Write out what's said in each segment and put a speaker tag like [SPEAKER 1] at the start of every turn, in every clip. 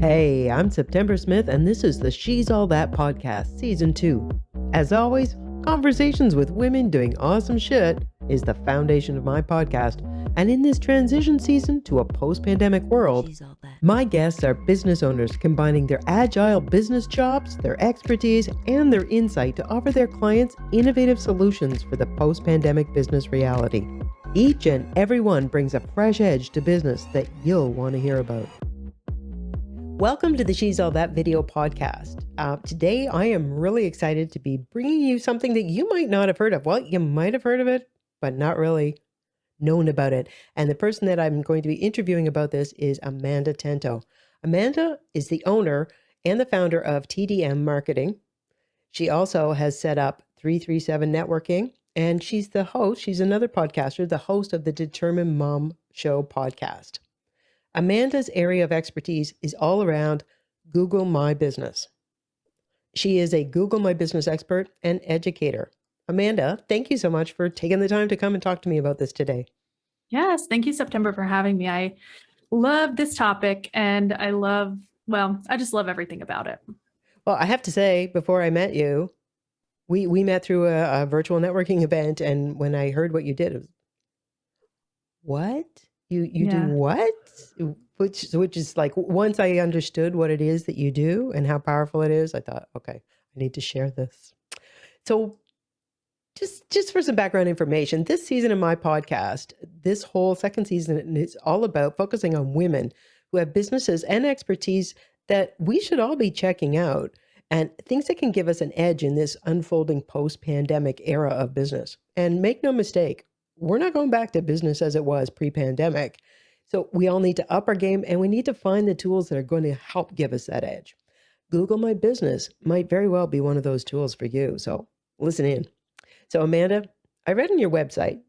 [SPEAKER 1] Hey, I'm September Smith, and this is the She's All That podcast, Season 2. As always, conversations with women doing awesome shit is the foundation of my podcast. And in this transition season to a post-pandemic world, my guests are business owners combining their agile business jobs, their expertise, and their insight to offer their clients innovative solutions for the post-pandemic business reality. Each and every one brings a fresh edge to business that you'll want to hear about. Welcome to the She's All That video podcast. Today, I am really excited to be bringing you something that you might not have heard of. Well, you might have heard of it, but not really known about it. And the person that I'm going to be interviewing about this is Amanda Tento. Amanda is the owner and the founder of TDM Marketing. She also has set up 337 Networking, and she's the host. She's another podcaster, the host of the Determined Mom Show podcast. Amanda's area of expertise is all around Google My Business. She is a Google My Business expert and educator. Amanda, thank you so much for taking the time to come and talk to me about this today.
[SPEAKER 2] Yes, thank you, September, for having me. I love this topic, and I just love everything about it.
[SPEAKER 1] Well, I have to say, before I met you, we met through a virtual networking event, and when I heard what you did, it was, what? You do what? Which is like, once I understood what it is that you do and how powerful it is, I thought, okay, I need to share this. So just for some background information, this season of my podcast, this whole second season is all about focusing on women who have businesses and expertise that we should all be checking out, and things that can give us an edge in this unfolding post-pandemic era of business. And make no mistake, we're not going back to business as it was pre-pandemic. So we all need to up our game, and we need to find the tools that are going to help give us that edge. Google My Business might very well be one of those tools for you. So listen in. So Amanda, I read on your website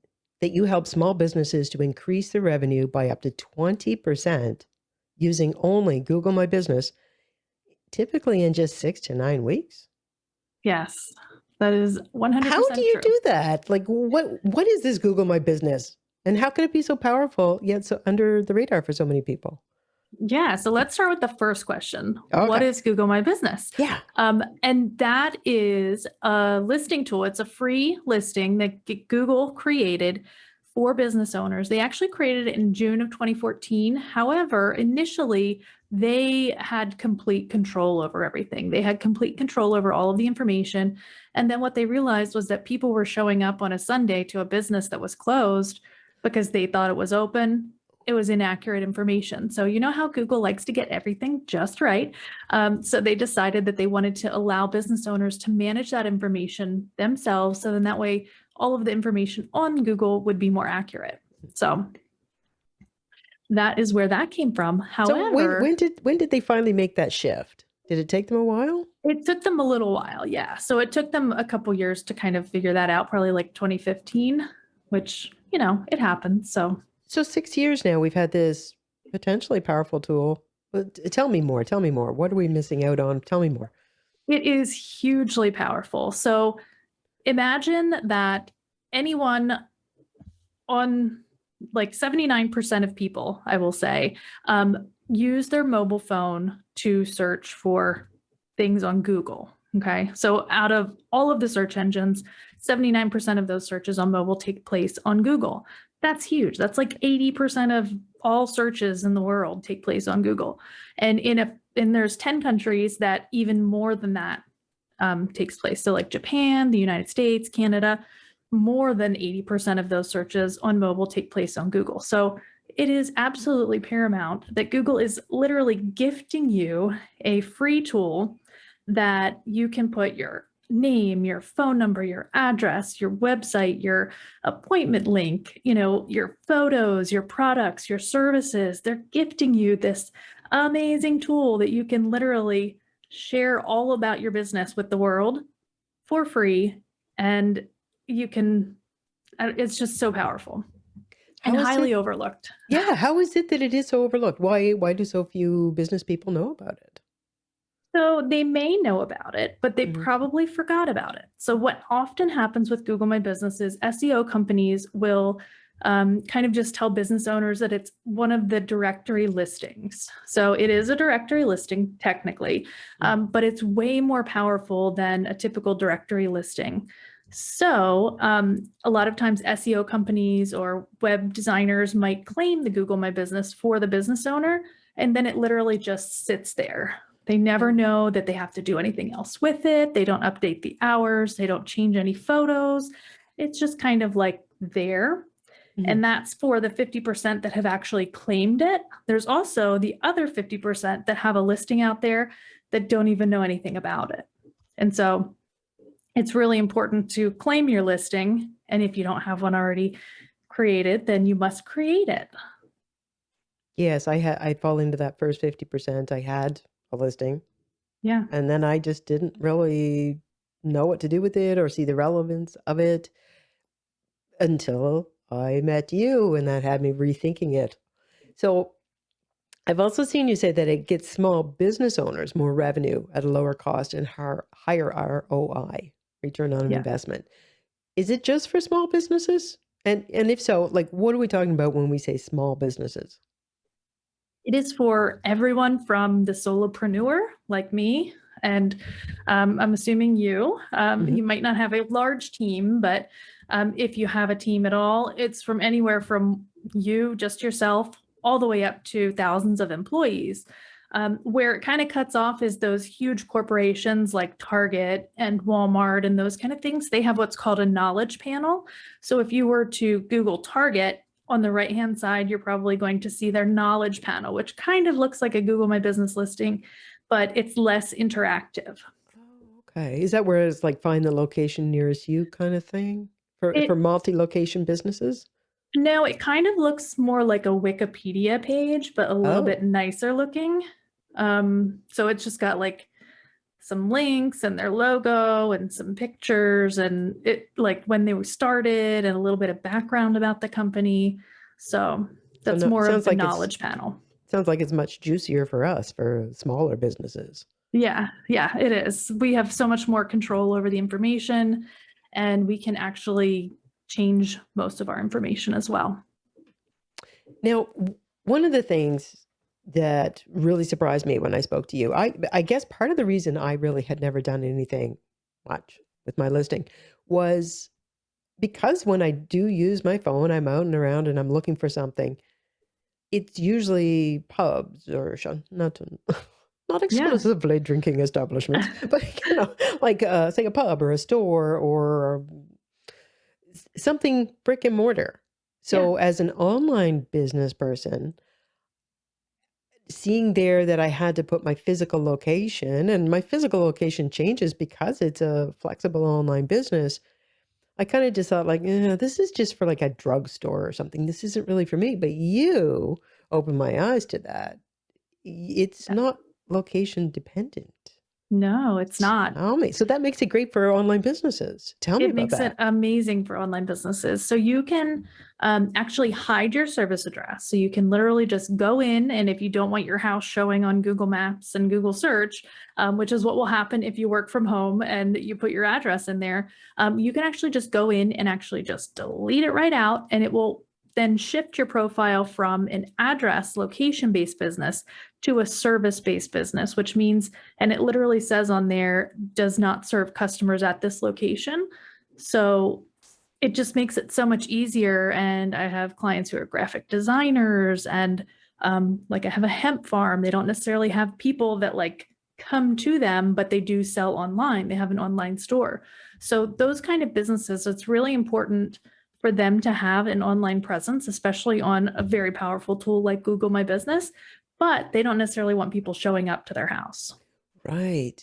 [SPEAKER 1] that you help small businesses to increase their revenue by up to 20% using only Google My Business, typically in just 6 to 9 weeks.
[SPEAKER 2] Yes, that is 100%
[SPEAKER 1] How do you
[SPEAKER 2] true.
[SPEAKER 1] do that? Like, what is this Google My Business? And how can it be so powerful yet so under the radar for so many people?
[SPEAKER 2] Yeah, so let's start with the first question.
[SPEAKER 1] Okay.
[SPEAKER 2] What is Google My Business?
[SPEAKER 1] Yeah.
[SPEAKER 2] And that is a listing tool. It's a free listing that Google created for business owners. They actually created it in June of 2014. However, initially, they had complete control over everything. They had complete control over all of the information. And then what they realized was that people were showing up on a Sunday to a business that was closed because they thought it was open. It was inaccurate information. So you know how Google likes to get everything just right. So they decided that they wanted to allow business owners to manage that information themselves. So then that way, all of the information on Google would be more accurate. So that is where that came from. However,
[SPEAKER 1] so when did they finally make that shift? Did it take them a while?
[SPEAKER 2] It took them a little while, yeah. So it took them a couple years to kind of figure that out, probably like 2015, which, it happened. So
[SPEAKER 1] 6 years now, we've had this potentially powerful tool. But tell me more. What are we missing out on? Tell me more.
[SPEAKER 2] It is hugely powerful. So imagine that anyone on like 79% of people, I will say, use their mobile phone to search for things on Google. Okay. So out of all of the search engines, 79% of those searches on mobile take place on Google. That's huge. That's like 80% of all searches in the world take place on Google. And there's 10 countries that even more than that takes place. So like Japan, the United States, Canada, more than 80% of those searches on mobile take place on Google. So it is absolutely paramount that Google is literally gifting you a free tool that you can put your name, your phone number, your address, your website, your appointment link, your photos, your products, your services. They're gifting you this amazing tool that you can literally share all about your business with the world for free. And it's just so powerful and highly overlooked.
[SPEAKER 1] Yeah. How is it that it is so overlooked? Why do so few business people know about it?
[SPEAKER 2] So they may know about it, but they probably forgot about it. So what often happens with Google My Business is SEO companies will kind of just tell business owners that it's one of the directory listings. So it is a directory listing technically, but it's way more powerful than a typical directory listing. So a lot of times SEO companies or web designers might claim the Google My Business for the business owner, and then it literally just sits there. They never know that they have to do anything else with it. They don't update the hours. They don't change any photos. It's just kind of like there. And that's for the 50% that have actually claimed it. There's also the other 50% that have a listing out there that don't even know anything about it. And so it's really important to claim your listing. And if you don't have one already created, then you must create it.
[SPEAKER 1] Yes, I fall into that first 50%. I had a listing.
[SPEAKER 2] Yeah.
[SPEAKER 1] And then I just didn't really know what to do with it or see the relevance of it until I met you, and that had me rethinking it. So I've also seen you say that it gets small business owners more revenue at a lower cost and higher ROI, return on investment. Is it just for small businesses? And if so, like, what are we talking about when we say small businesses?
[SPEAKER 2] It is for everyone from the solopreneur like me, and I'm assuming you. You might not have a large team, but if you have a team at all, it's from anywhere from you, just yourself, all the way up to thousands of employees. Where it kind of cuts off is those huge corporations like Target and Walmart and those kind of things. They have what's called a knowledge panel. So if you were to Google Target, on the right-hand side, you're probably going to see their knowledge panel, which kind of looks like a Google My Business listing, but it's less interactive.
[SPEAKER 1] Oh, okay. Is that where it's like find the location nearest you kind of thing for multi-location businesses?
[SPEAKER 2] No, it kind of looks more like a Wikipedia page, but a little bit nicer looking. So it's just got like some links and their logo and some pictures and it like when they were started and a little bit of background about the company. So that's more of the knowledge panel.
[SPEAKER 1] Sounds like it's much juicier for us, for smaller businesses.
[SPEAKER 2] Yeah, it is. We have so much more control over the information and we can actually change most of our information as well.
[SPEAKER 1] Now, one of the things that really surprised me when I spoke to you, I guess part of the reason I really had never done anything much with my listing was because when I do use my phone, I'm out and around and I'm looking for something, it's usually pubs or not exclusively drinking establishments, but like say a pub or a store or something brick and mortar. So as an online business person, seeing there that I had to put my physical location, and my physical location changes because it's a flexible online business, I kind of just thought like, this is just for like a drugstore or something. This isn't really for me. But you opened my eyes to that. It's not location dependent.
[SPEAKER 2] No, it's not.
[SPEAKER 1] Tell me. So that makes it great for online businesses. Tell me about that.
[SPEAKER 2] It makes it amazing for online businesses. So you can actually hide your service address. So you can literally just go in, and if you don't want your house showing on Google Maps and Google Search, which is what will happen if you work from home and you put your address in there, you can actually just go in and actually just delete it right out, and it will then shift your profile from an address location-based business to a service-based business, which means, and it literally says on there, does not serve customers at this location. So it just makes it so much easier. And I have clients who are graphic designers and like I have a hemp farm. They don't necessarily have people that like come to them, but they do sell online. They have an online store. So those kind of businesses, it's really important for them to have an online presence, especially on a very powerful tool like Google My Business, but they don't necessarily want people showing up to their house.
[SPEAKER 1] Right.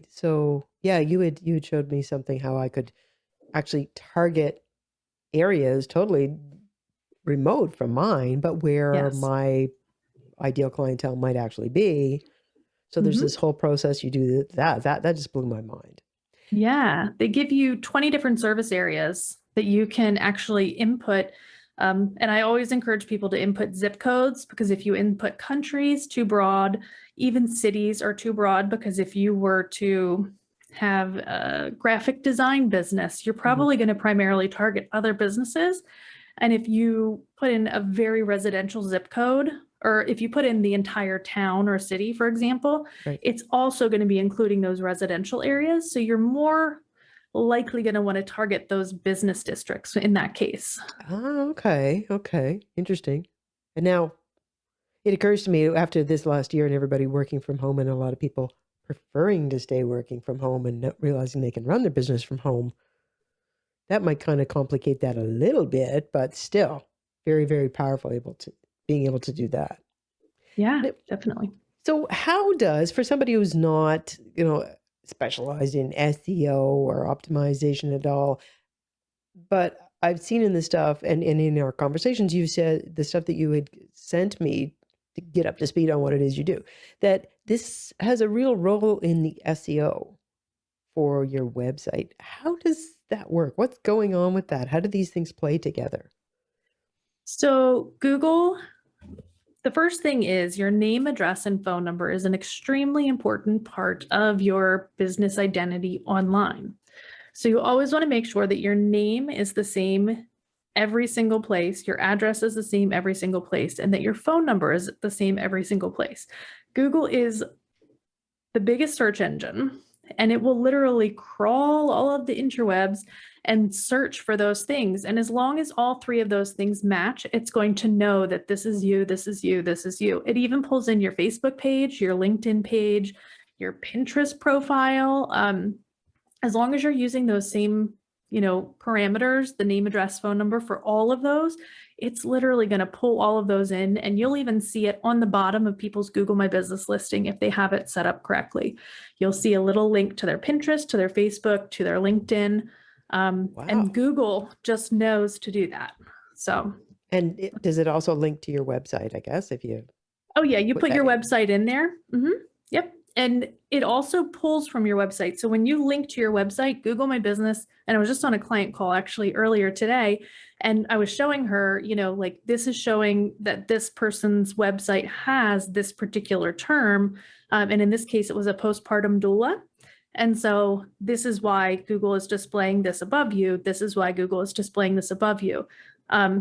[SPEAKER 1] So yeah, you had showed me something how I could actually target areas totally remote from mine, but where my ideal clientele might actually be. So there's this whole process you do that just blew my mind.
[SPEAKER 2] Yeah, they give you 20 different service areas that you can actually input. And I always encourage people to input zip codes, because if you input countries too broad, even cities are too broad, because if you were to have a graphic design business, you're probably going to primarily target other businesses. And if you put in a very residential zip code, or if you put in the entire town or city, for example,
[SPEAKER 1] Right.
[SPEAKER 2] it's also going to be including those residential areas. So you're more likely going to want to target those business districts in that case.
[SPEAKER 1] Oh, okay. Okay. Interesting. And now it occurs to me after this last year and everybody working from home and a lot of people preferring to stay working from home and not realizing they can run their business from home, that might kind of complicate that a little bit, but still very, very powerful being able to do that.
[SPEAKER 2] Yeah,
[SPEAKER 1] Now,
[SPEAKER 2] definitely.
[SPEAKER 1] so how does, for somebody who's not, specialized in SEO or optimization at all, but I've seen in the stuff and in our conversations, you said the stuff that you had sent me to get up to speed on what it is you do, that this has a real role in the SEO for your website. How does that work? What's going on with that? How do these things play together?
[SPEAKER 2] So Google, the first thing is your name, address, and phone number is an extremely important part of your business identity online. So you always want to make sure that your name is the same every single place, your address is the same every single place, and that your phone number is the same every single place. Google is the biggest search engine, and it will literally crawl all of the interwebs and search for those things. And as long as all three of those things match, it's going to know that this is you, this is you, this is you. It even pulls in your Facebook page, your LinkedIn page, your Pinterest profile. As long as you're using those same, parameters, the name, address, phone number for all of those, it's literally going to pull all of those in, and you'll even see it on the bottom of people's Google My Business listing if they have it set up correctly. You'll see a little link to their Pinterest, to their Facebook, to their LinkedIn,
[SPEAKER 1] Wow.
[SPEAKER 2] and Google just knows to do that. So,
[SPEAKER 1] and does it also link to your website, I guess, if you...
[SPEAKER 2] Oh yeah, you put your
[SPEAKER 1] in.
[SPEAKER 2] website in there. Yep. And it also pulls from your website. So when you link to your website, Google My Business, and I was just on a client call actually earlier today, and I was showing her, like this is showing that this person's website has this particular term. And in this case, it was a postpartum doula. And so this is why Google is displaying this above you. This is why Google is displaying this above you.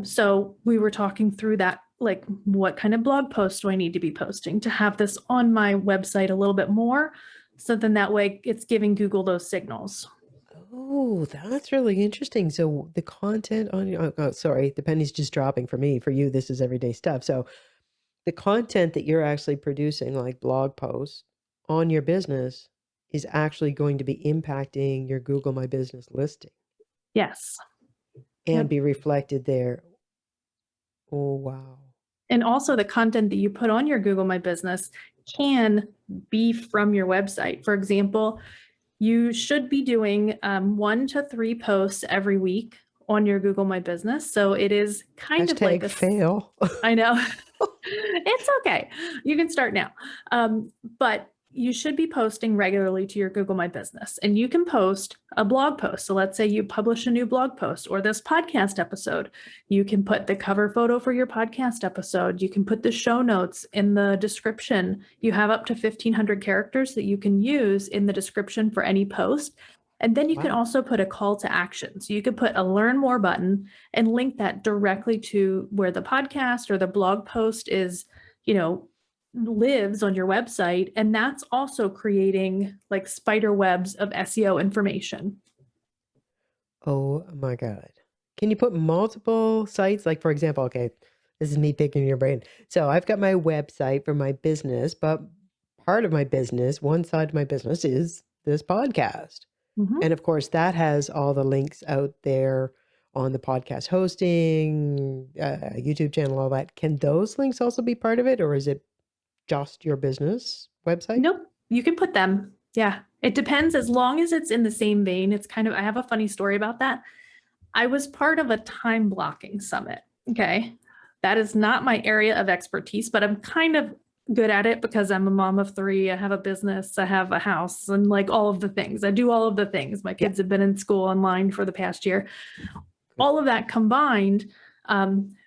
[SPEAKER 2] So we were talking through that, like what kind of blog post do I need to be posting to have this on my website a little bit more? So then that way it's giving Google those signals.
[SPEAKER 1] Oh, that's really interesting. So the content on your, sorry, the penny's just dropping for me. For you, this is everyday stuff. So the content that you're actually producing, like blog posts on your business, is actually going to be impacting your Google My Business listing.
[SPEAKER 2] Yes.
[SPEAKER 1] And be reflected there. Oh, wow.
[SPEAKER 2] And also the content that you put on your Google My Business can be from your website. For example, you should be doing 1 to 3 posts every week on your Google My Business. So it is kind of like a
[SPEAKER 1] fail.
[SPEAKER 2] I know. It's okay. You can start now. But you should be posting regularly to your Google My Business, and you can post a blog post. So let's say you publish a new blog post or this podcast episode. You can put the cover photo for your podcast episode. You can put the show notes in the description. You have up to 1,500 characters that you can use in the description for any post. And then you can also put a call to action. So you could put a learn more button and link that directly to where the podcast or the blog post is, lives on your website. And that's also creating like spider webs of SEO information.
[SPEAKER 1] Oh my God. Can you put multiple sites? Like, for example, okay, this is me picking your brain. So I've got my website for my business, but part of my business, one side of my business is this podcast. And of course, that has all the links out there on the podcast hosting, YouTube channel, all that. Can those links also be part of it, or is it just your business website?
[SPEAKER 2] Nope, you can put them. Yeah, it depends. As long as it's in the same vein, it's kind of, I have a funny story about that. I was part of a time blocking summit. Okay. That is not my area of expertise, but I'm kind of good at it because I'm a mom of 3. I have a business, I have a house, and like all of the things. I do all of the things. My kids have been in school online for the past year. All of that combined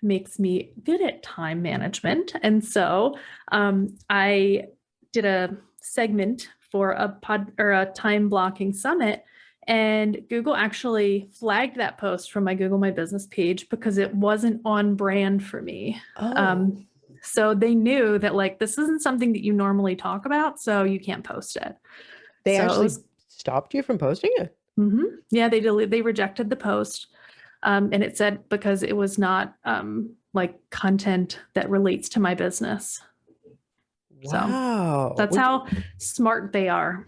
[SPEAKER 2] makes me good at time management. And so I did a segment for a time blocking summit. And Google actually flagged that post from my Google My Business page because it wasn't on brand for me.
[SPEAKER 1] Oh,
[SPEAKER 2] So they knew that like, this isn't something that you normally talk about, so you can't post it.
[SPEAKER 1] they
[SPEAKER 2] So it
[SPEAKER 1] actually
[SPEAKER 2] was,
[SPEAKER 1] stopped you from posting it?
[SPEAKER 2] yeah, they rejected the post. And it said because it was not like content that relates to my business. So
[SPEAKER 1] Wow.
[SPEAKER 2] that's how smart they are.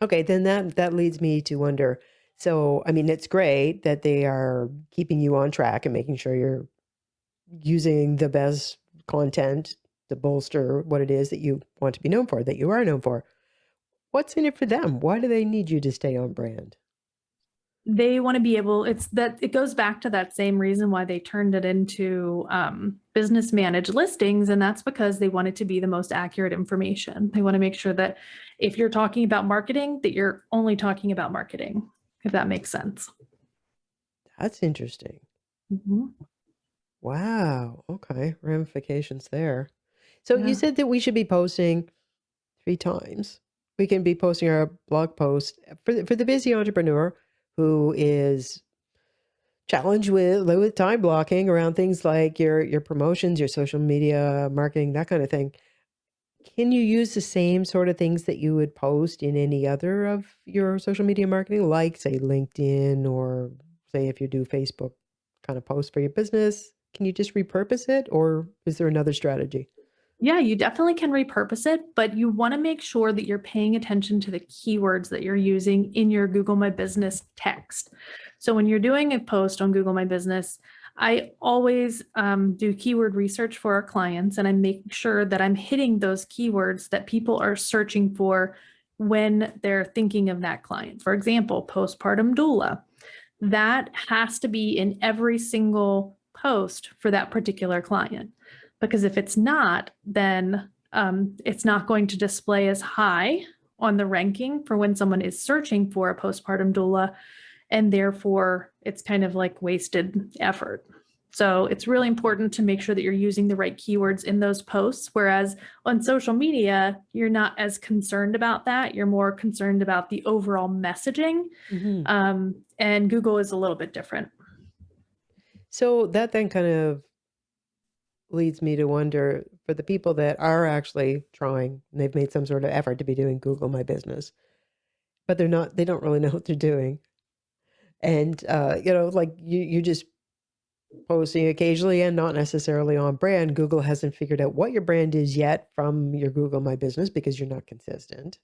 [SPEAKER 1] Okay, then that leads me to wonder. So, I mean, it's great that they are keeping you on track and making sure you're using the best content to bolster what it is that you want to be known for, that you are known for. What's in it for them? Why do they need you to stay on brand?
[SPEAKER 2] They want to be able, it goes back to that same reason why they turned it into business managed listings. And that's because they want it to be the most accurate information. They want to make sure that if you're talking about marketing, that you're only talking about marketing, if that makes sense.
[SPEAKER 1] That's interesting. Wow. Okay. Ramifications there. So
[SPEAKER 2] Yeah.
[SPEAKER 1] you said that we should be posting 3 times. We can be posting our blog post for the busy entrepreneur who is challenged with time blocking around things like your promotions, your social media marketing, that kind of thing. Can you use the same sort of things that you would post in any other of your social media marketing, like say LinkedIn, or say if you do Facebook kind of posts for your business? Can you just repurpose it, or is there another strategy?
[SPEAKER 2] Yeah, you definitely can repurpose it, but you want to make sure that you're paying attention to the keywords that you're using in your Google My Business text. So when you're doing a post on Google My Business, I always do keyword research for our clients, and I make sure that I'm hitting those keywords that people are searching for when they're thinking of that client. For example, postpartum doula. That has to be in every single post for that particular client. Because if it's not, then it's not going to display as high on the ranking for when someone is searching for a postpartum doula, and therefore it's kind of like wasted effort. So it's really important to make sure that you're using the right keywords in those posts, whereas on social media, you're not as concerned about that. You're more concerned about the overall messaging, and Google is a little bit different.
[SPEAKER 1] So that then kind of leads me to wonder, for the people that are actually trying, and they've made some sort of effort to be doing Google My Business, but they don't really know what they're doing. And, like you're just posting occasionally and not necessarily on brand. Google hasn't figured out what your brand is yet from your Google My Business because you're not consistent.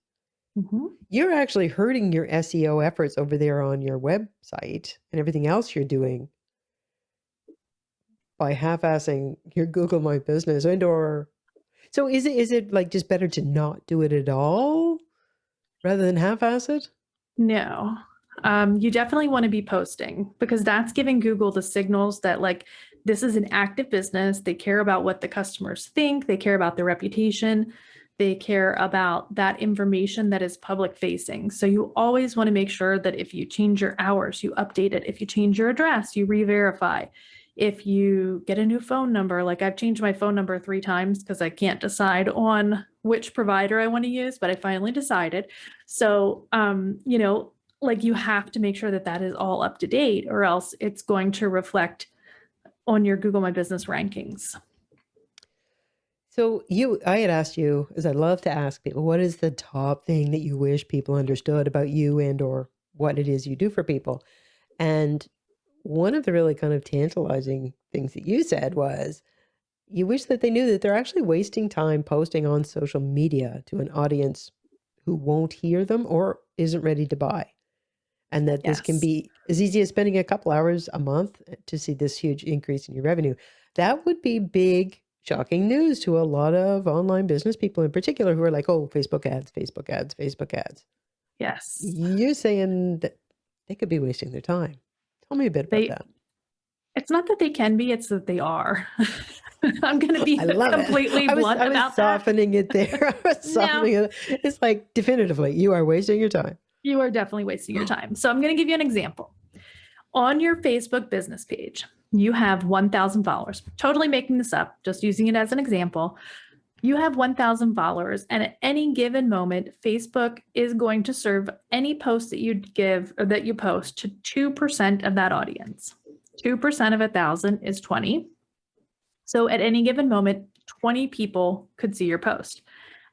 [SPEAKER 1] You're actually hurting your SEO efforts over there on your website and everything else you're doing by half-assing your Google My Business. So is it like just better to not do it at all rather than half-ass it?
[SPEAKER 2] No. You definitely want to be posting, because that's giving Google the signals that like this is an active business. They care about what the customers think. They care about their reputation. They care about that information that is public facing. So you always want to make sure that if you change your hours, you update it. If you change your address, you re-verify. If you get a new phone number, like I've changed my phone number 3 times because I can't decide on which provider I want to use, but I finally decided. So, like you have to make sure that that is all up to date, or else it's going to reflect on your Google My Business rankings.
[SPEAKER 1] So I had asked you, as I love to ask people, what is the top thing that you wish people understood about you and or what it is you do for people? And one of the really kind of tantalizing things that you said was you wish that they knew that they're actually wasting time posting on social media to an audience who won't hear them or isn't ready to buy. And that this can be as easy as spending a couple hours a month to see this huge increase in your revenue. That would be big, shocking news to a lot of online business people in particular who are like, oh, Facebook ads, Facebook ads, Facebook ads.
[SPEAKER 2] Yes.
[SPEAKER 1] You're saying that they could be wasting their time. Tell me a bit about that.
[SPEAKER 2] It's not that they can be, it's that they are. I'm going to be completely blunt about that.
[SPEAKER 1] I was softening it there. I was softening it. It's like, definitively, you are wasting your time.
[SPEAKER 2] You are definitely wasting your time. So I'm going to give you an example. On your Facebook business page, you have 1,000 followers. Totally making this up, just using it as an example. you have 1,000 followers, and at any given moment, Facebook is going to serve any post that you give or that you post to 2% of that audience. 2% of 1,000 is 20. So at any given moment, 20 people could see your post.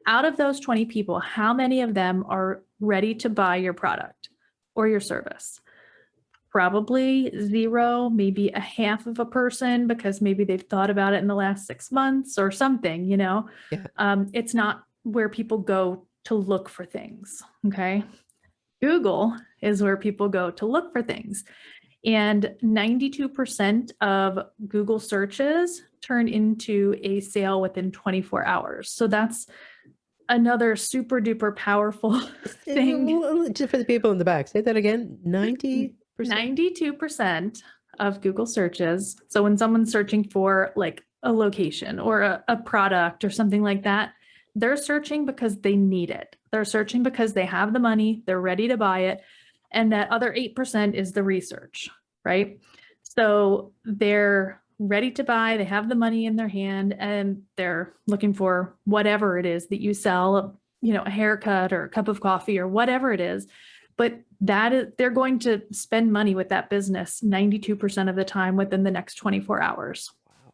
[SPEAKER 2] Out of those 20 people, how many of them are ready to buy your product or your service? Probably 0, maybe a half of a person, because maybe they've thought about it in the last 6 months or something, you know?
[SPEAKER 1] Yeah.
[SPEAKER 2] It's not where people go to look for things, okay? Google is where people go to look for things. And 92% of Google searches turn into a sale within 24 hours. So that's another super duper powerful thing.
[SPEAKER 1] Just for the people in the back, say that again. 90%?
[SPEAKER 2] 92% of Google searches. So when someone's searching for like a location or a product or something like that, they're searching because they need it. They're searching because they have the money, they're ready to buy it. And that other 8% is the research, right? So they're ready to buy, they have the money in their hand, and they're looking for whatever it is that you sell, you know, a haircut or a cup of coffee or whatever it is. But that is, they're going to spend money with that business 92% of the time within the next 24 hours.
[SPEAKER 1] Wow.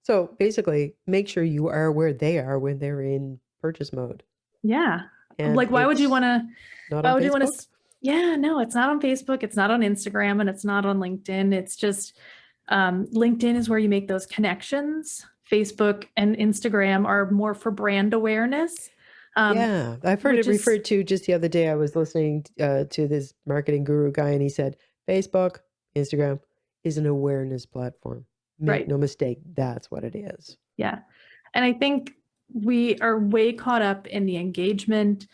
[SPEAKER 1] So basically, make sure you are where they are when they're in purchase mode.
[SPEAKER 2] Yeah.
[SPEAKER 1] And
[SPEAKER 2] like, why would you want to?
[SPEAKER 1] Not
[SPEAKER 2] Why
[SPEAKER 1] on
[SPEAKER 2] would you want
[SPEAKER 1] Facebook?
[SPEAKER 2] to? Yeah, no, it's not on Facebook. It's not on Instagram, and it's not on LinkedIn. It's just LinkedIn is where you make those connections. Facebook and Instagram are more for brand awareness.
[SPEAKER 1] Yeah, I've heard it
[SPEAKER 2] which is-
[SPEAKER 1] referred to just the other day. I was listening to this marketing guru guy, and he said, Facebook, Instagram is an awareness platform. Make
[SPEAKER 2] Right.
[SPEAKER 1] no mistake, that's what it is.
[SPEAKER 2] Yeah. And I think we are way caught up in the engagement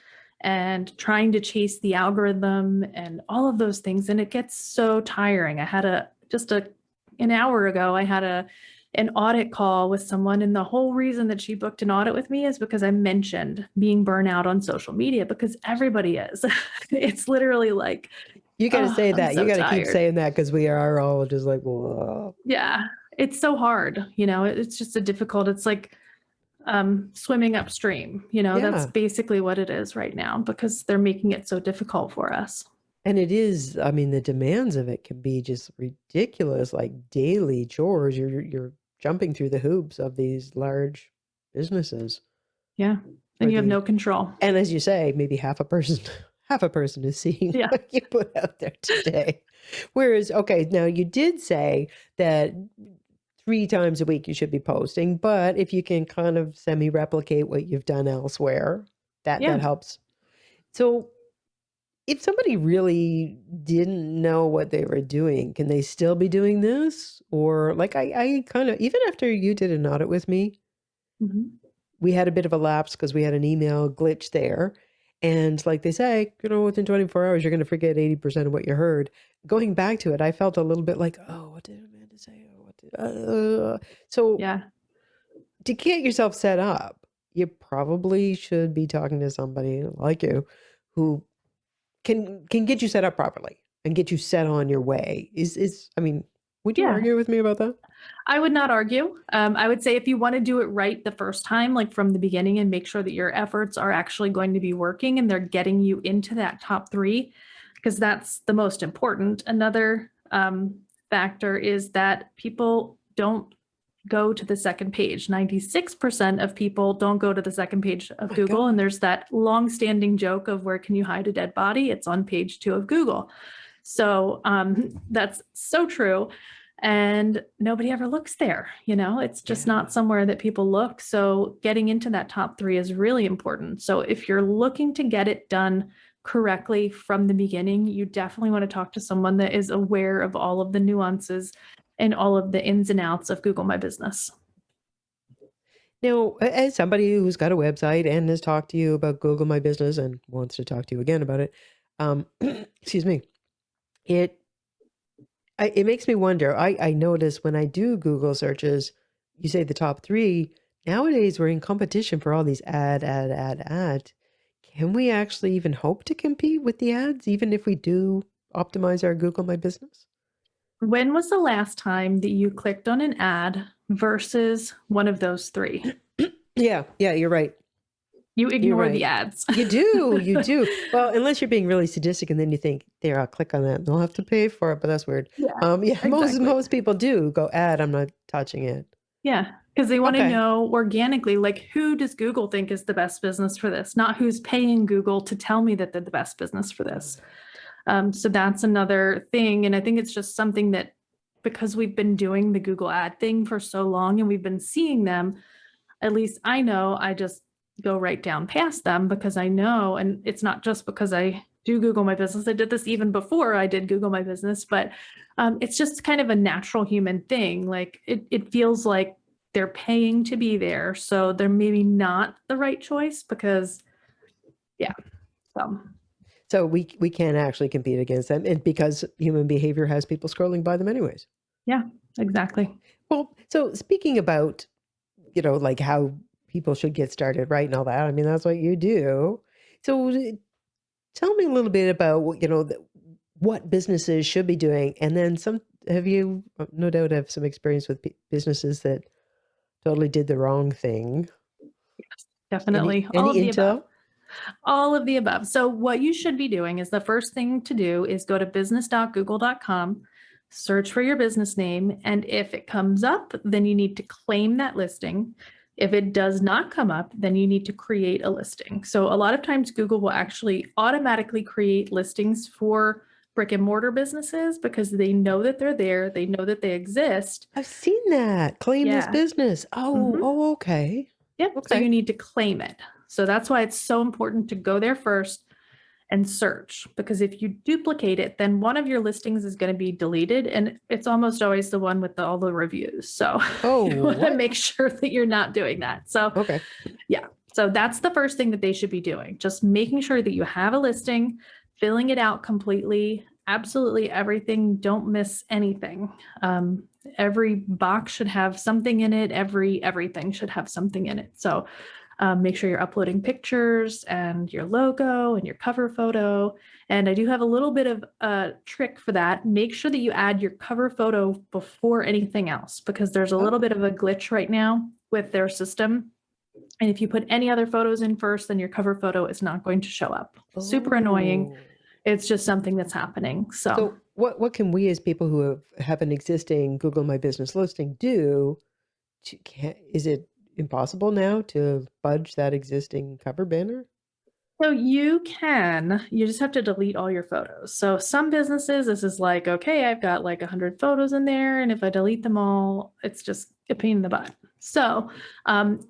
[SPEAKER 2] and trying to chase the algorithm and all of those things. And it gets so tiring. I had an hour ago, I had an audit call with someone, and the whole reason that she booked an audit with me is because I mentioned being burnout on social media, because everybody is. It's literally like,
[SPEAKER 1] you got to say
[SPEAKER 2] I'm
[SPEAKER 1] that.
[SPEAKER 2] so
[SPEAKER 1] You got to keep
[SPEAKER 2] tired.
[SPEAKER 1] saying that, because we are all just like, whoa.
[SPEAKER 2] Yeah, it's so hard. You know, it's just a difficult, it's like swimming upstream, you know, that's
[SPEAKER 1] Yeah.
[SPEAKER 2] basically what it is right now, because they're making it so difficult for us.
[SPEAKER 1] And it is, I mean, the demands of it can be just ridiculous, like daily chores. You're jumping through the hoops of these large businesses.
[SPEAKER 2] Yeah. And you have no control.
[SPEAKER 1] And as you say, maybe half a person is seeing
[SPEAKER 2] Yeah.
[SPEAKER 1] what you put out there today. Whereas, okay, now you did say that 3 times a week you should be posting, but if you can kind of semi-replicate what you've done elsewhere, that helps. So if somebody really didn't know what they were doing, can they still be doing this? Or like I kind of, even after you did an audit with me, we had a bit of a lapse because we had an email glitch there. And like they say, you know, within 24 hours, you're going to forget 80% of what you heard. Going back to it, I felt a little bit like, oh, what did Amanda say? Oh, what did, so
[SPEAKER 2] yeah,
[SPEAKER 1] to get yourself set up, you probably should be talking to somebody like you who can get you set up properly and get you set on your way. I mean, would you argue with me about that?
[SPEAKER 2] I would not argue. I would say if you want to do it right the first time, like from the beginning, and make sure that your efforts are actually going to be working and they're getting you into that top 3, because that's the most important. Another factor is that people don't go to the second page. 96% of people don't go to the second page of Google. And there's that long-standing joke of, where can you hide a dead body? It's on page 2 of Google. So that's so true. And nobody ever looks there, you know, it's just not somewhere that people look. So getting into that top 3 is really important. So if you're looking to get it done correctly from the beginning, you definitely want to talk to someone that is aware of all of the nuances and all of the ins and outs of Google My Business.
[SPEAKER 1] Now, as somebody who's got a website and has talked to you about Google My Business and wants to talk to you again about it, excuse me, it makes me wonder. I notice when I do Google searches, you say the top 3. Nowadays, we're in competition for all these ad. Can we actually even hope to compete with the ads, even if we do optimize our Google My Business?
[SPEAKER 2] When was the last time that you clicked on an ad versus one of those 3?
[SPEAKER 1] Yeah, you're right.
[SPEAKER 2] You
[SPEAKER 1] You're
[SPEAKER 2] ignore
[SPEAKER 1] right.
[SPEAKER 2] the ads.
[SPEAKER 1] You do. Well, unless you're being really sadistic, and then you think, there, I'll click on that, and they'll have to pay for it. But that's weird.
[SPEAKER 2] Yeah,
[SPEAKER 1] Yeah,
[SPEAKER 2] exactly.
[SPEAKER 1] most people do go ad. I'm not touching it.
[SPEAKER 2] Yeah, because they want to
[SPEAKER 1] Okay.
[SPEAKER 2] know organically, like, who does Google think is the best business for this? Not who's paying Google to tell me that they're the best business for this. So that's another thing. And I think it's just something that, because we've been doing the Google ad thing for so long and we've been seeing them, at least I know I just go right down past them because I know, and it's not just because I do Google My Business. I did this even before I did Google My Business, but it's just kind of a natural human thing. Like it feels like they're paying to be there. So they're maybe not the right choice because, yeah.
[SPEAKER 1] So we can't actually compete against them, and because human behavior has people scrolling by them anyways.
[SPEAKER 2] Yeah, exactly.
[SPEAKER 1] Well, so speaking about, like how people should get started, right, and all that. I mean, that's what you do. So tell me a little bit about what businesses should be doing, and then some. Have you, no doubt, have some experience with businesses that totally did the wrong thing?
[SPEAKER 2] Yes, definitely.
[SPEAKER 1] Any
[SPEAKER 2] All of the
[SPEAKER 1] intel?
[SPEAKER 2] above. All of the above. So what you should be doing is, the first thing to do is go to business.google.com, search for your business name, and if it comes up, then you need to claim that listing. If it does not come up, then you need to create a listing. So a lot of times Google will actually automatically create listings for brick and mortar businesses because they know that they're there, they know that they exist.
[SPEAKER 1] I've seen that. Claim this
[SPEAKER 2] Yeah.
[SPEAKER 1] business. Oh, okay.
[SPEAKER 2] Yep. So
[SPEAKER 1] Okay.
[SPEAKER 2] you need to claim it. So that's why it's so important to go there first and search, because if you duplicate it, then one of your listings is going to be deleted, and it's almost always the one with all the reviews. So you want to make sure that you're not doing that. So
[SPEAKER 1] Okay.
[SPEAKER 2] yeah. So that's the first thing that they should be doing. Just making sure that you have a listing, filling it out completely, absolutely everything. Don't miss anything. Every box should have something in it. Everything should have something in it. So make sure you're uploading pictures and your logo and your cover photo. And I do have a little bit of a trick for that. Make sure that you add your cover photo before anything else, because there's a little bit of a glitch right now with their system. And if you put any other photos in first, then your cover photo is not going to show up. Super annoying. It's just something that's happening. So
[SPEAKER 1] what can we, as people who have an existing Google My Business listing, do? Is it impossible now to fudge that existing cover banner?
[SPEAKER 2] So you just have to delete all your photos. So some businesses, this is like, okay, I've got like 100 photos in there, and if I delete them all, it's just a pain in the butt. So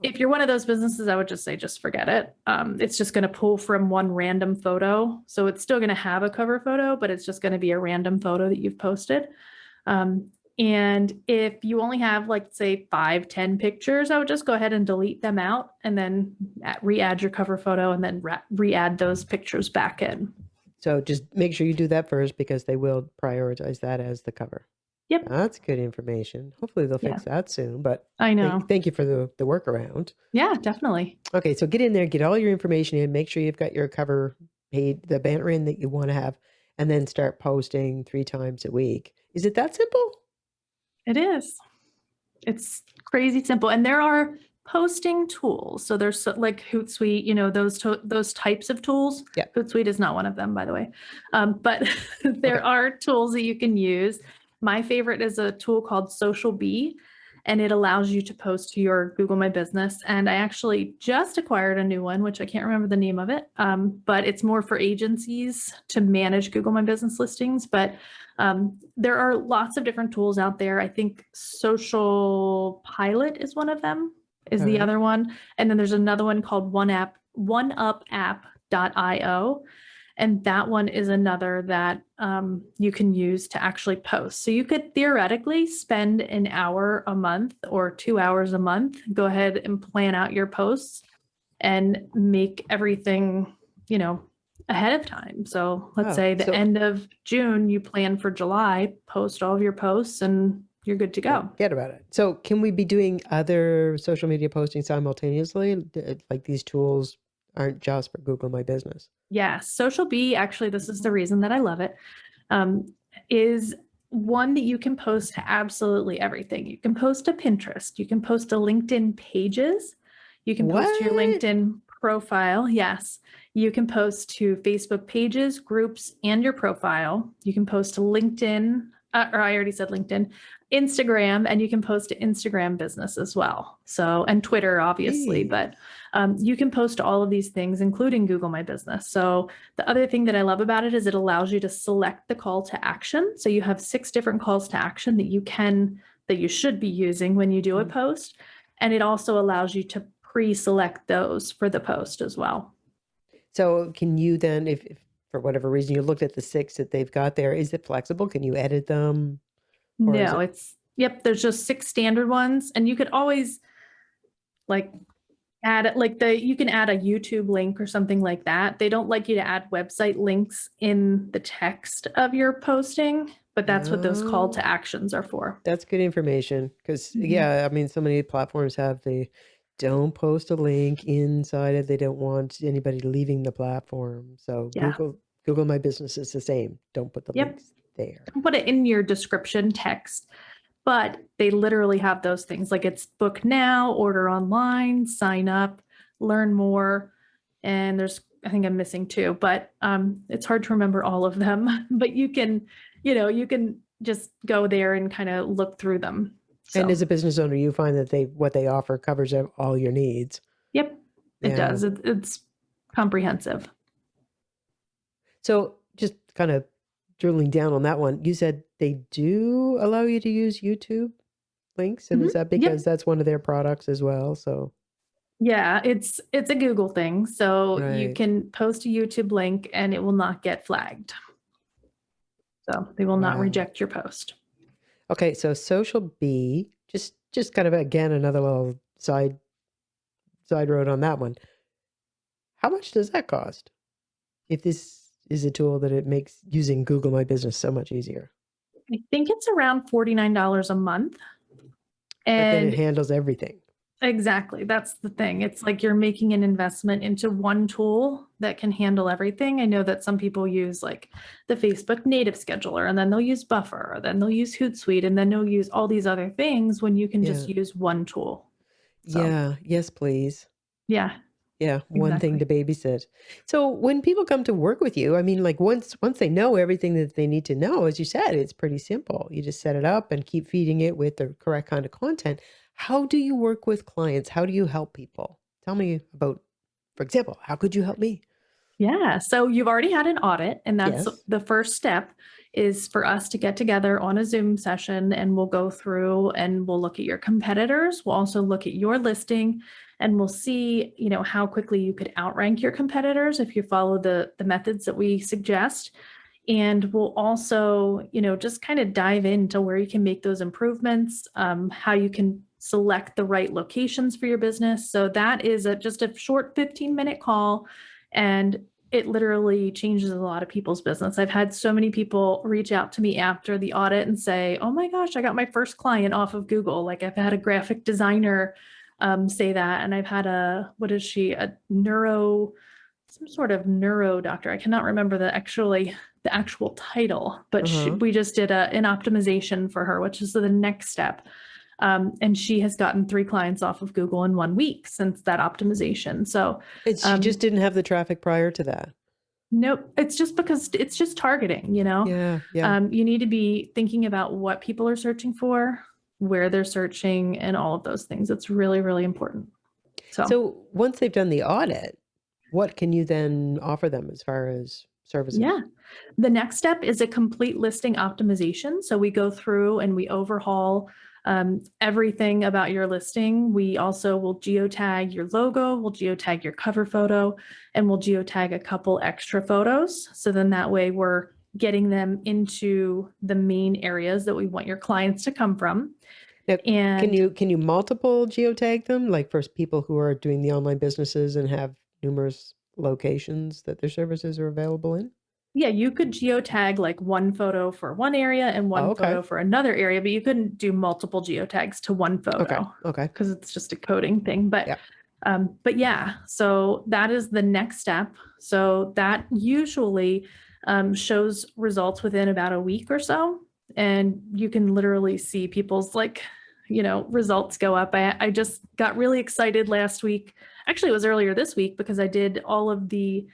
[SPEAKER 2] if you're one of those businesses, I would just say, just forget it. It's just going to pull from one random photo. So it's still going to have a cover photo, but it's just going to be a random photo that you've posted. And if you only have, like, say 5-10 pictures, I would just go ahead and delete them out and then re-add your cover photo and then re-add those pictures back in.
[SPEAKER 1] So just make sure you do that first, because they will prioritize that as the cover.
[SPEAKER 2] Yep.
[SPEAKER 1] That's good information. Hopefully they'll fix that soon, but
[SPEAKER 2] I know.
[SPEAKER 1] Thank you for the workaround.
[SPEAKER 2] Yeah, definitely.
[SPEAKER 1] Okay, so get in there, get all your information in, make sure you've got your cover paid, the banner in that you want to have, and then start posting 3 times a week. Is it that simple?
[SPEAKER 2] It is. It's crazy simple. And there are posting tools. So there's like Hootsuite, those types of tools.
[SPEAKER 1] Yeah.
[SPEAKER 2] Hootsuite is not one of them, by the way. But there are tools that you can use. My favorite is a tool called SocialBee, and it allows you to post to your Google My Business. And I actually just acquired a new one, which I can't remember the name of it, but it's more for agencies to manage Google My Business listings. But there are lots of different tools out there. I think Social Pilot is one of them, is the other one. And then there's another one called OneUpApp.io. And that one is another that you can use to actually post. So you could theoretically spend an hour a month or 2 hours a month, go ahead and plan out your posts and make everything, ahead of time. So let's say the end of June, you plan for July, post all of your posts and you're good to go.
[SPEAKER 1] Forget about it. So can we be doing other social media posting simultaneously? Like, these tools aren't just for Google My Business?
[SPEAKER 2] Yes. SocialBee, actually, this is the reason that I love it, is one that you can post to absolutely everything. You can post to Pinterest. You can post to LinkedIn pages. You can post to your
[SPEAKER 1] What?
[SPEAKER 2] LinkedIn profile. Yes. You can post to Facebook pages, groups, and your profile. You can post to LinkedIn, or I already said LinkedIn, Instagram, and you can post to Instagram business as well. So, and Twitter, obviously,
[SPEAKER 1] Geez.
[SPEAKER 2] but you can post to all of these things, including Google My Business. So the other thing that I love about it is it allows you to select the call to action. So you have 6 different calls to action that you should be using when you do a post. And it also allows you to pre-select those for the post as well.
[SPEAKER 1] So can you then, if for whatever reason you looked at the 6 that they've got there, is it flexible? Can you edit them? Or is
[SPEAKER 2] No, there's just 6 standard ones. And you could always like you can add a YouTube link or something like that. They don't like you to add website links in the text of your posting, but that's what those call to actions are for.
[SPEAKER 1] That's good information because, yeah, I mean, so many platforms have don't post a link inside it. They don't want anybody leaving the platform. So
[SPEAKER 2] Yeah.
[SPEAKER 1] Google My Business is the same. Don't put the links there.
[SPEAKER 2] Don't put it in your description text, but they literally have those things like it's book now, order online, sign up, learn more. And I think I'm missing 2, but it's hard to remember all of them, but you can just go there and kind of look through them. So.
[SPEAKER 1] And as a business owner, you find that what they offer covers all your needs.
[SPEAKER 2] Yep, it does. It's comprehensive.
[SPEAKER 1] So just kind of drilling down on that one, you said they do allow you to use YouTube links, and is that because that's one of their products as well? So
[SPEAKER 2] yeah, it's a Google thing. So you can post a YouTube link and it will not get flagged. So they will not reject your post.
[SPEAKER 1] Okay, so Social B, just kind of again another little side road on that one. How much does that cost? If this is a tool that it makes using Google My Business so much easier.
[SPEAKER 2] I think it's around $49 a month.
[SPEAKER 1] And but then it handles everything.
[SPEAKER 2] Exactly. That's the thing. It's like you're making an investment into one tool that can handle everything. I know that some people use like the Facebook native scheduler, and then they'll use Buffer, or then they'll use Hootsuite, and then they'll use all these other things when you can just use one tool.
[SPEAKER 1] So, yeah. Yes, please.
[SPEAKER 2] Yeah.
[SPEAKER 1] Yeah. One thing to babysit. So when people come to work with you, I mean, like once they know everything that they need to know, as you said, it's pretty simple. You just set it up and keep feeding it with the correct kind of content. How do you work with clients? How do you help people? Tell me about, for example, how could you help me?
[SPEAKER 2] Yeah. So you've already had an audit, and that's the first step is for us to get together on a Zoom session, and we'll go through and we'll look at your competitors. We'll also look at your listing, and we'll see, how quickly you could outrank your competitors if you follow the methods that we suggest. And we'll also, just kind of dive into where you can make those improvements, how you can select the right locations for your business. So that is just a short 15-minute call, and it literally changes a lot of people's business. I've had so many people reach out to me after the audit and say, oh my gosh, I got my first client off of Google. Like I've had a graphic designer say that, and I've had some sort of neuro doctor. I cannot remember the actual title, but we just did an optimization for her, which is the next step. And she has gotten 3 clients off of Google in 1 week since that optimization. So
[SPEAKER 1] she just didn't have the traffic prior to that.
[SPEAKER 2] Nope. It's just because it's just targeting,
[SPEAKER 1] Yeah.
[SPEAKER 2] You need to be thinking about what people are searching for, where they're searching, and all of those things. It's really, really important.
[SPEAKER 1] So once they've done the audit, what can you then offer them as far as services?
[SPEAKER 2] Yeah. The next step is a complete listing optimization. So we go through and we overhaul everything about your listing. We also will geotag your logo, we'll geotag your cover photo, and we'll geotag a couple extra photos. So then that way we're getting them into the main areas that we want your clients to come from.
[SPEAKER 1] Now, can you multiple geotag them, like for people who are doing the online businesses and have numerous locations that their services are available in?
[SPEAKER 2] Yeah, you could geotag like one photo for one area and one photo for another area, but you couldn't do multiple geotags to one photo.
[SPEAKER 1] Okay.
[SPEAKER 2] Because it's just a coding thing. But yeah, so that is the next step. So that usually shows results within about a week or so. And you can literally see people's results go up. I just got really excited last week. Actually, it was earlier this week because I did all of the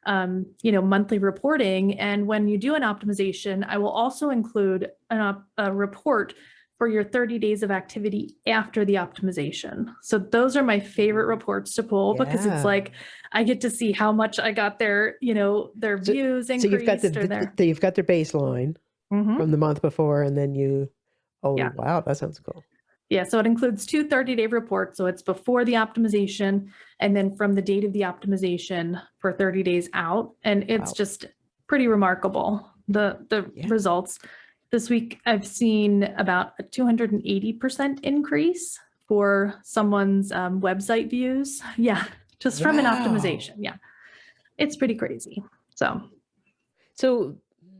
[SPEAKER 2] monthly reporting. And when you do an optimization, I will also include a report for your 30 days of activity after the optimization. So those are my favorite reports to pull because it's like I get to see how much I got their views increased.
[SPEAKER 1] So you've got you've got their baseline from the month before, and then wow, that sounds cool.
[SPEAKER 2] Yeah, so it includes 2 30-day reports. So it's before the optimization and then from the date of the optimization for 30 days out. And it's just pretty remarkable, the results. This week, I've seen about a 280% increase for someone's website views. Yeah, just from an optimization. Yeah, it's pretty crazy. So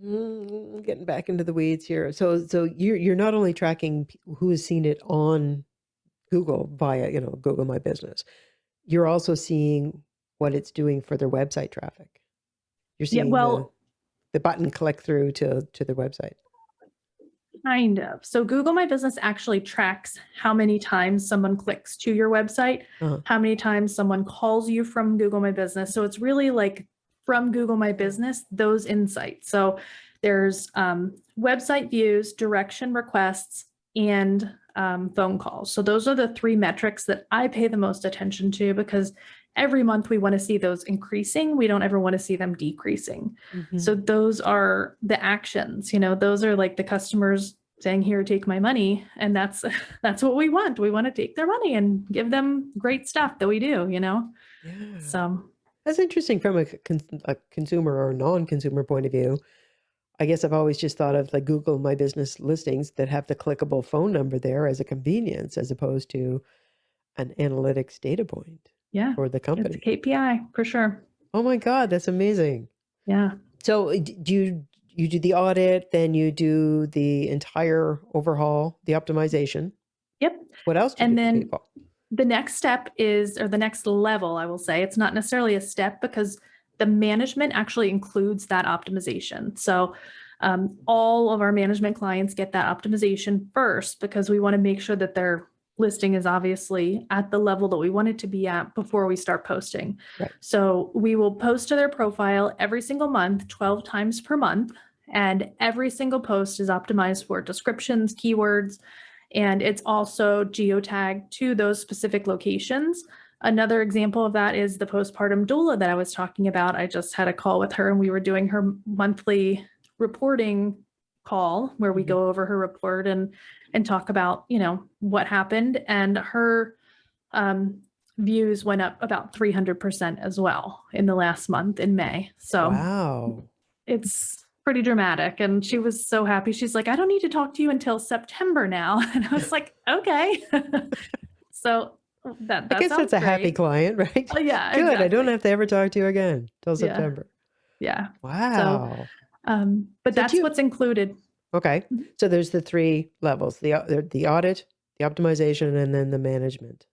[SPEAKER 1] getting back into the weeds here. So you're not only tracking who has seen it on Google via, Google My Business, you're also seeing what it's doing for their website traffic. You're seeing the button click through to their website.
[SPEAKER 2] Kind of. So Google My Business actually tracks how many times someone clicks to your website, how many times someone calls you from Google My Business. So it's really like from Google My Business, those insights. So there's website views, direction requests, and phone calls. So those are the 3 metrics that I pay the most attention to because every month we want to see those increasing. We don't ever want to see them decreasing. So those are the actions, those are like the customers saying, here, take my money. And that's what we want. We want to take their money and give them great stuff that we do, Yeah. So
[SPEAKER 1] that's interesting from a consumer or non-consumer point of view. I guess I've always just thought of like Google My Business listings that have the clickable phone number there as a convenience, as opposed to an analytics data point. For the company.
[SPEAKER 2] It's a KPI for sure.
[SPEAKER 1] Oh my God, that's amazing.
[SPEAKER 2] Yeah.
[SPEAKER 1] So do you do the audit, then you do the entire overhaul, the optimization?
[SPEAKER 2] Yep.
[SPEAKER 1] What else do you do for people?
[SPEAKER 2] The next step or the next level, I will say, it's not necessarily a step because the management actually includes that optimization. So all of our management clients get that optimization first because we want to make sure that their listing is obviously at the level that we want it to be at before we start posting.
[SPEAKER 1] Right.
[SPEAKER 2] So we will post to their profile every single month, 12 times per month, and every single post is optimized for descriptions, keywords, and it's also geotagged to those specific locations. Another example of that is the postpartum doula that I was talking about. I just had a call with her and we were doing her monthly reporting call where we go over her report and talk about, what happened, and her views went up about 300% as well in the last month in May. So
[SPEAKER 1] wow,
[SPEAKER 2] it's pretty dramatic. And she was so happy. She's like, I don't need to talk to you until September now. And I was like, okay. So that
[SPEAKER 1] I guess that's a happy client, right?
[SPEAKER 2] Oh, yeah.
[SPEAKER 1] Good.
[SPEAKER 2] Exactly.
[SPEAKER 1] I don't have to ever talk to you again till September.
[SPEAKER 2] Yeah.
[SPEAKER 1] Wow.
[SPEAKER 2] So, but that's what's included.
[SPEAKER 1] Okay. So there's the 3 levels, the audit, the optimization, and then the management.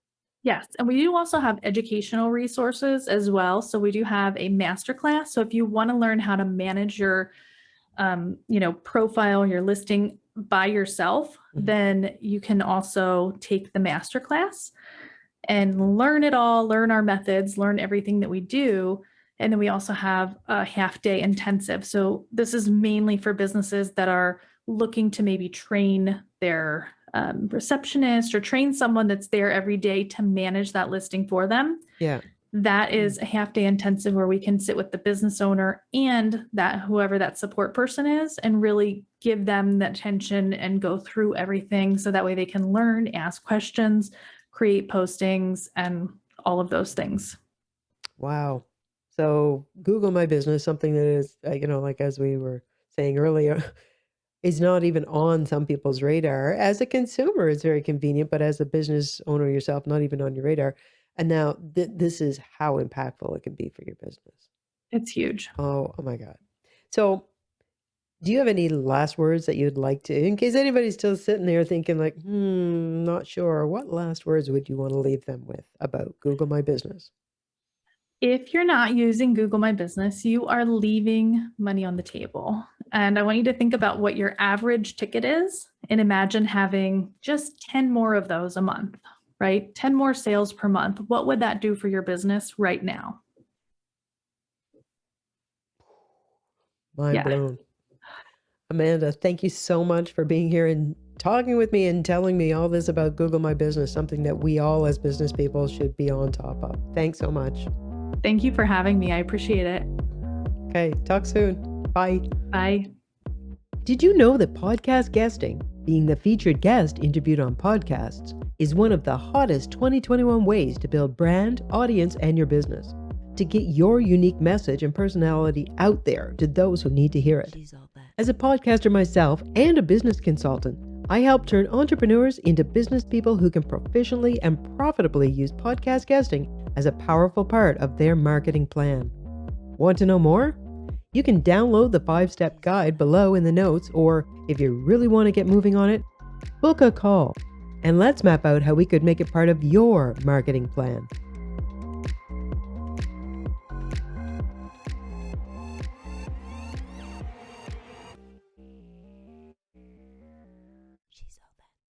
[SPEAKER 2] Yes. And we do also have educational resources as well. So we do have a masterclass. So if you want to learn how to manage your, profile, your listing by yourself, then you can also take the masterclass and learn it all, learn our methods, learn everything that we do. And then we also have a half-day intensive. So this is mainly for businesses that are looking to maybe train their receptionist or train someone that's there every day to manage that listing for them.
[SPEAKER 1] Yeah.
[SPEAKER 2] That is a half-day intensive where we can sit with the business owner and that whoever that support person is and really give them that attention and go through everything so that way they can learn, ask questions, create postings, and all of those things.
[SPEAKER 1] Wow. So Google My Business, something that is, like as we were saying earlier, is not even on some people's radar. As a consumer, it's very convenient, but as a business owner yourself, not even on your radar. And now this is how impactful it can be for your business.
[SPEAKER 2] It's huge.
[SPEAKER 1] Oh my God. So do you have any last words that you'd like to, in case anybody's still sitting there thinking like, not sure, what last words would you want to leave them with about Google My Business?
[SPEAKER 2] If you're not using Google My Business, you are leaving money on the table. And I want you to think about what your average ticket is and imagine having just 10 more of those a month, right? 10 more sales per month. What would that do for your business right now?
[SPEAKER 1] Mind blown. Amanda, thank you so much for being here and talking with me and telling me all this about Google My Business, something that we all as business people should be on top of. Thanks so much.
[SPEAKER 2] Thank you for having me. I appreciate it.
[SPEAKER 1] Okay, talk soon. Bye.
[SPEAKER 2] Bye.
[SPEAKER 1] Did you know that podcast guesting, being the featured guest interviewed on podcasts, is one of the hottest 2021 ways to build brand, audience, and your business? To get your unique message and personality out there to those who need to hear it. As a podcaster myself and a business consultant, I help turn entrepreneurs into business people who can proficiently and profitably use podcast guesting as a powerful part of their marketing plan. Want to know more? You can download the 5-step guide below in the notes, or if you really want to get moving on it, book a call and let's map out how we could make it part of your marketing plan.